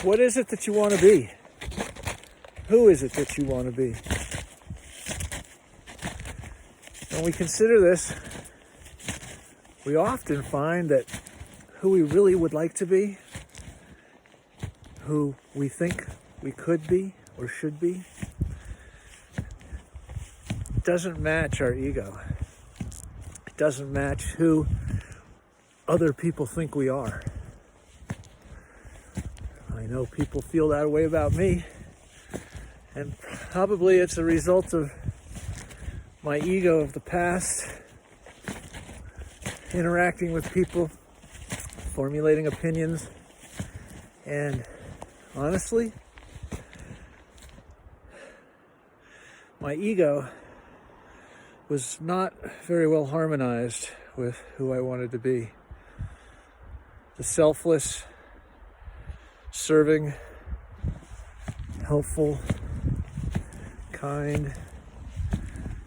What is it that you want to be? Who is it that you want to be? When we consider this, we often find that who we really would like to be, who we think we could be or should be, doesn't match our ego. It doesn't match who other people think we are. I know people feel that way about me, and probably it's a result of my ego of the past, interacting with people, formulating opinions, and honestly, my ego was not very well harmonized with who I wanted to be. The selfless, serving, helpful, kind,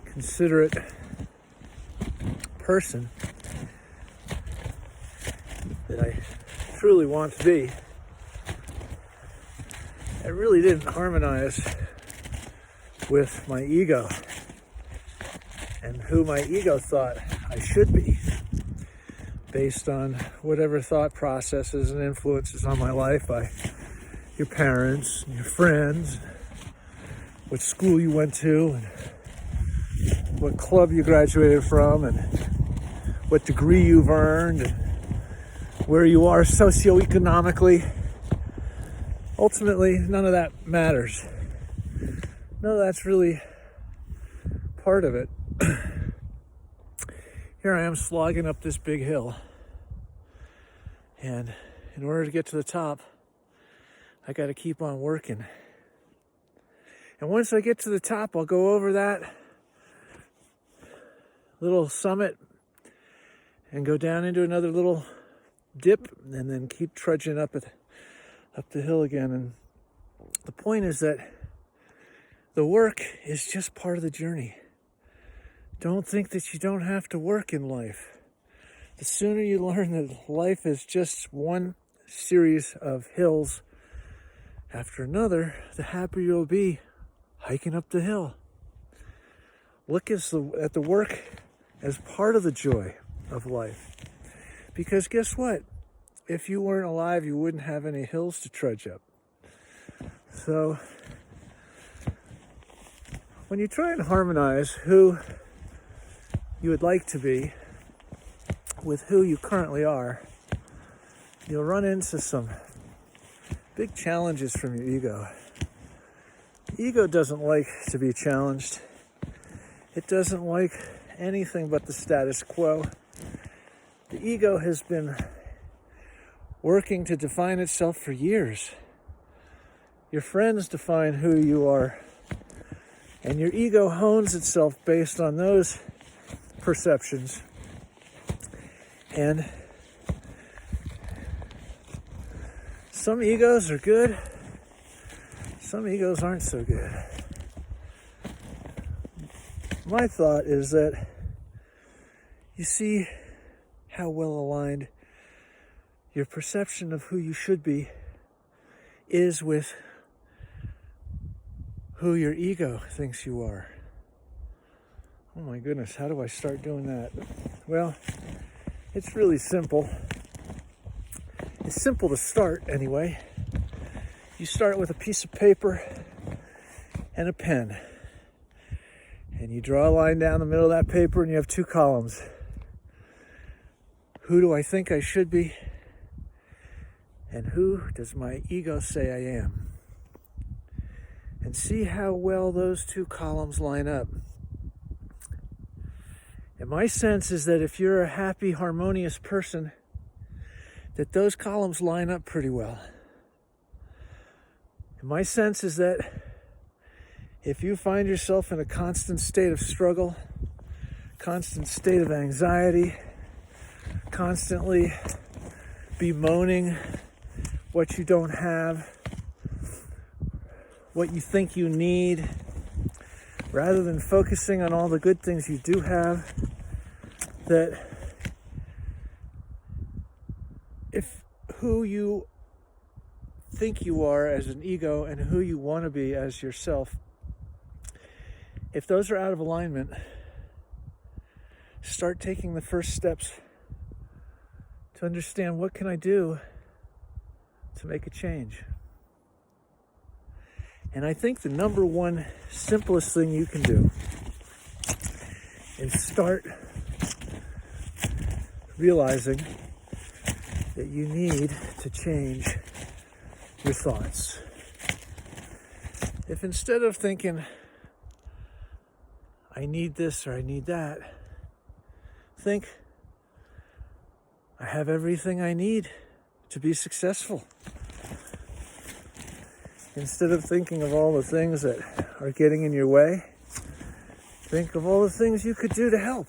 considerate person that I truly want to be, it really didn't harmonize with my ego and who my ego thought I should be, based on whatever thought processes and influences on my life by your parents and your friends, what school you went to, and what club you graduated from, and what degree you've earned, and where you are socioeconomically. Ultimately, none of that matters. None of that's really part of it. Here I am slogging up this big hill, and in order to get to the top, I got to keep on working. And once I get to the top, I'll go over that little summit and go down into another little dip, and then keep trudging up the hill again. And the point is that the work is just part of the journey. Don't think that you don't have to work in life. The sooner you learn that life is just one series of hills after another, the happier you'll be hiking up the hill. Look at the work as part of the joy of life. Because guess what? If you weren't alive, you wouldn't have any hills to trudge up. So when you try and harmonize who you would like to be with who you currently are, you'll run into some big challenges from your ego. Ego doesn't like to be challenged. It doesn't like anything but the status quo. The ego has been working to define itself for years. Your friends define who you are, and your ego hones itself based on those perceptions. And some egos are good, some egos aren't so good. My thought is that you see how well aligned your perception of who you should be is with who your ego thinks you are. Oh my goodness, how do I start doing that? Well, it's really simple. It's simple to start anyway. You start with a piece of paper and a pen. And you draw a line down the middle of that paper and you have two columns. Who do I think I should be? And who does my ego say I am? And see how well those two columns line up. And my sense is that if you're a happy, harmonious person, that those columns line up pretty well. And my sense is that if you find yourself in a constant state of struggle, constant state of anxiety, constantly bemoaning what you don't have, what you think you need, rather than focusing on all the good things you do have, that if who you think you are as an ego and who you want to be as yourself, if those are out of alignment, start taking the first steps to understand, what can I do to make a change? And I think the number one simplest thing you can do is start realizing that you need to change your thoughts. If instead of thinking, I need this or I need that, think, I have everything I need to be successful. Instead of thinking of all the things that are getting in your way, think of all the things you could do to help.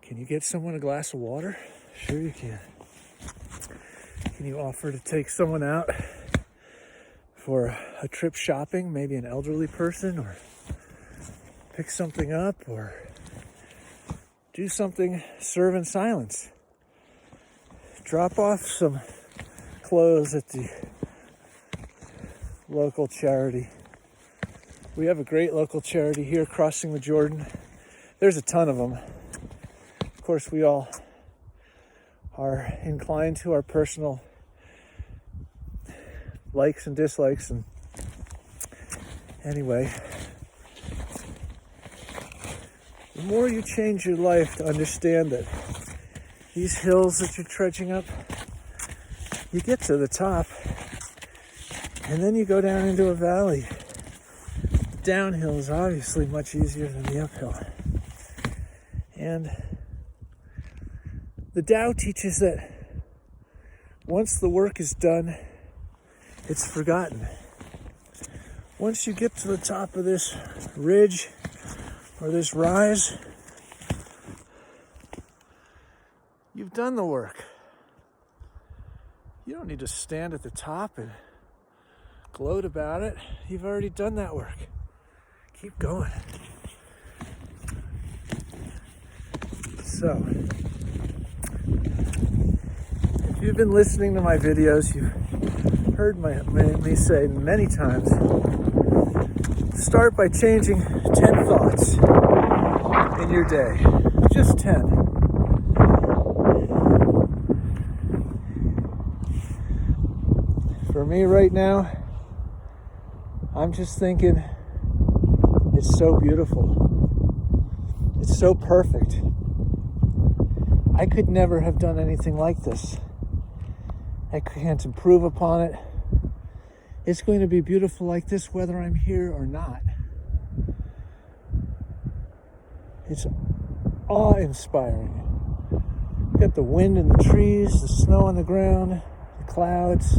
Can you get someone a glass of water? Sure you can. Can you offer to take someone out for a trip shopping, maybe an elderly person, or pick something up, or do something, serve in silence. Drop off some clothes at the local charity. We have a great local charity here crossing the Jordan. There's a ton of them. Of course, we all are inclined to our personal likes and dislikes. And anyway, the more you change your life to understand that these hills that you're trudging up, you get to the top and then you go down into a valley. The downhill is obviously much easier than the uphill. And the Tao teaches that once the work is done, it's forgotten. Once you get to the top of this ridge or this rise, you've done the work. You don't need to stand at the top and gloat about it. You've already done that work. Keep going. So, if you've been listening to my videos, you've heard me say many times, start by changing 10 thoughts in your day. Just 10. For me right now, I'm just thinking, it's so beautiful. It's so perfect. I could never have done anything like this. I can't improve upon it. It's going to be beautiful like this whether I'm here or not. It's awe-inspiring. You've got the wind in the trees, the snow on the ground, the clouds.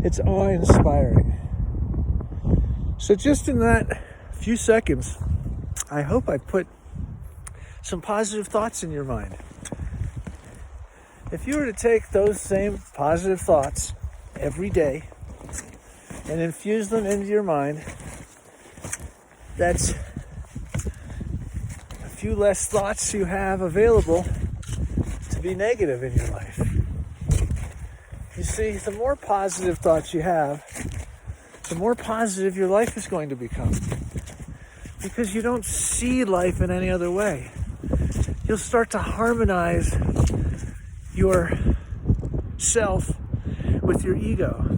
It's awe-inspiring. So just in that few seconds, I hope I put some positive thoughts in your mind. If you were to take those same positive thoughts every day and infuse them into your mind, that's a few less thoughts you have available to be negative in your life. You see, the more positive thoughts you have, the more positive your life is going to become. Because you don't see life in any other way. You'll start to harmonize your self with your ego.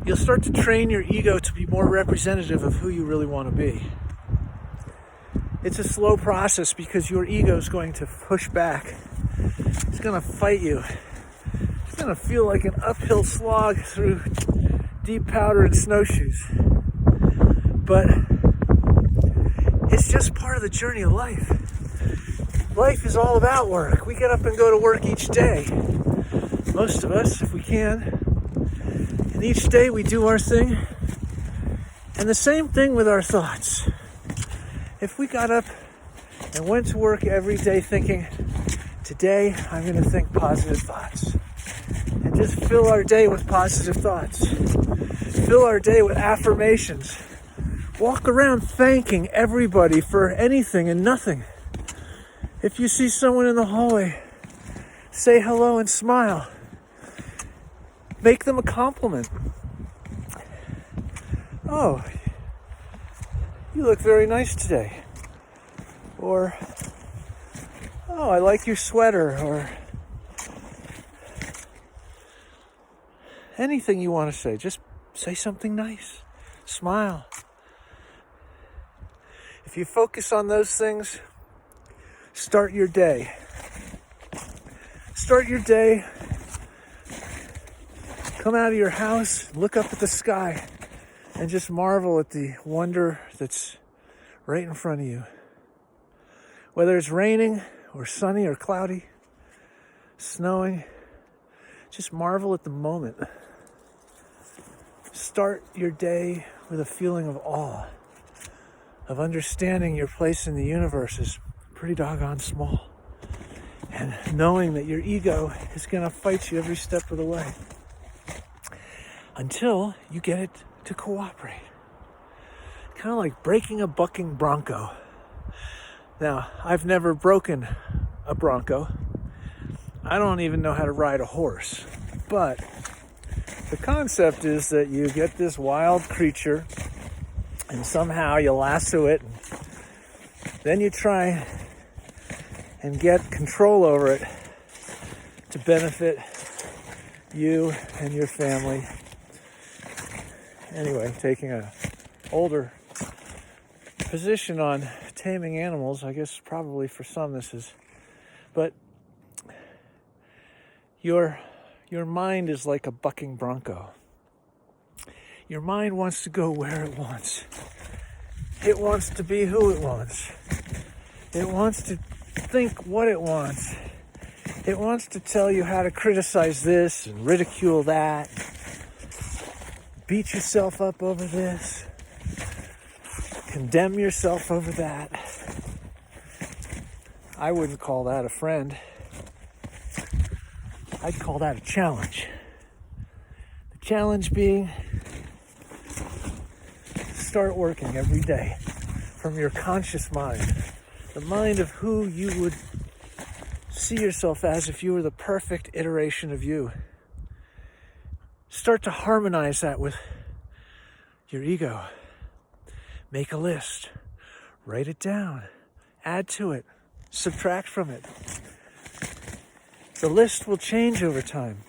You'll start to train your ego to be more representative of who you really want to be. It's a slow process because your ego is going to push back. It's going to fight you. It's going to feel like an uphill slog through deep powder and snowshoes. But it's just part of the journey of life. Life is all about work. We get up and go to work each day. Most of us, if we can. And each day we do our thing. And the same thing with our thoughts. If we got up and went to work every day thinking, today I'm going to think positive thoughts. And just fill our day with positive thoughts. Fill our day with affirmations. Walk around thanking everybody for anything and nothing. If you see someone in the hallway, say hello and smile. Make them a compliment. Oh, you look very nice today. Or, oh, I like your sweater. Or anything you want to say. Just say something nice. Smile. If you focus on those things, start your day. Start your day. Come out of your house, look up at the sky, and just marvel at the wonder that's right in front of you. Whether it's raining or sunny or cloudy, snowing, just marvel at the moment. Start your day with a feeling of awe, of understanding your place in the universe is pretty doggone small, and knowing that your ego is going to fight you every step of the way until you get it to cooperate. Kind of like breaking a bucking bronco. Now, I've never broken a bronco. I don't even know how to ride a horse. But the concept is that you get this wild creature and somehow you lasso it. And then you try and get control over it to benefit you and your family. Anyway, taking an older position on taming animals, I guess probably for some this is, but your mind is like a bucking bronco. Your mind wants to go where it wants. It wants to be who it wants. It wants to think what it wants. It wants to tell you how to criticize this and ridicule that. Beat yourself up over this. Condemn yourself over that. I wouldn't call that a friend. I'd call that a challenge. The challenge being, start working every day from your conscious mind. The mind of who you would see yourself as if you were the perfect iteration of you. Start to harmonize that with your ego. Make a list. Write it down. Add to it. Subtract from it. The list will change over time.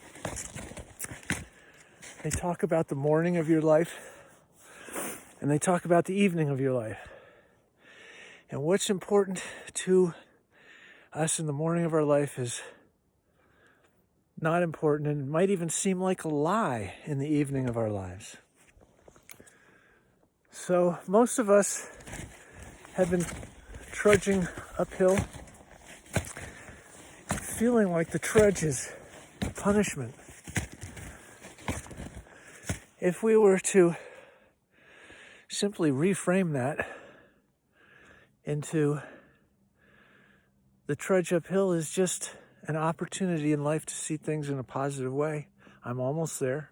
They talk about the morning of your life, and they talk about the evening of your life. And what's important to us in the morning of our life is not important, and it might even seem like a lie in the evening of our lives. So most of us have been trudging uphill, feeling like the trudge is a punishment. If we were to simply reframe that into the trudge uphill is just an opportunity in life to see things in a positive way. I'm almost there.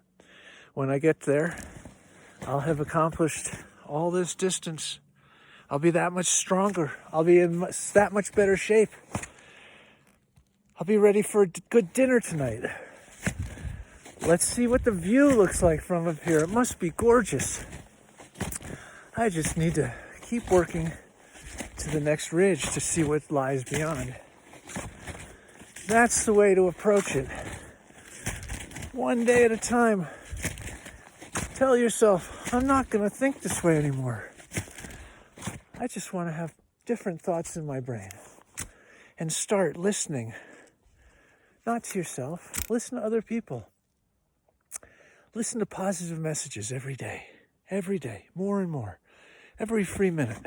When I get there, I'll have accomplished all this distance. I'll be that much stronger. I'll be in that much better shape. I'll be ready for a good dinner tonight. Let's see what the view looks like from up here. It must be gorgeous. I just need to keep working to the next ridge to see what lies beyond. That's the way to approach it. One day at a time. Tell yourself, I'm not going to think this way anymore. I just want to have different thoughts in my brain. And start listening. Not to yourself. Listen to other people. Listen to positive messages every day. Every day. More and more. Every free minute.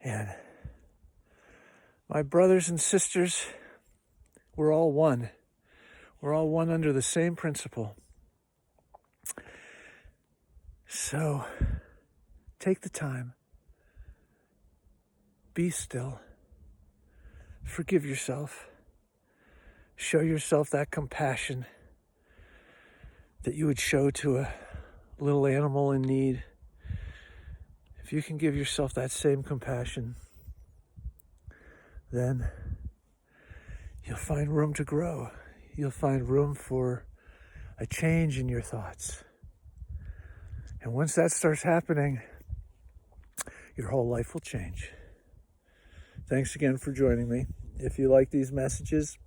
And my brothers and sisters, we're all one. We're all one under the same principle. So, take the time. Be still. Forgive yourself. Show yourself that compassion that you would show to a little animal in need. if you can give yourself that same compassion, then you'll find room to grow. You'll find room for a change in your thoughts. And once that starts happening, your whole life will change. Thanks again for joining me. If you like these messages,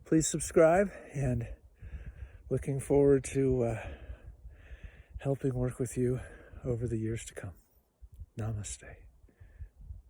please subscribe, and looking forward to helping work with you over the years to come. Namaste.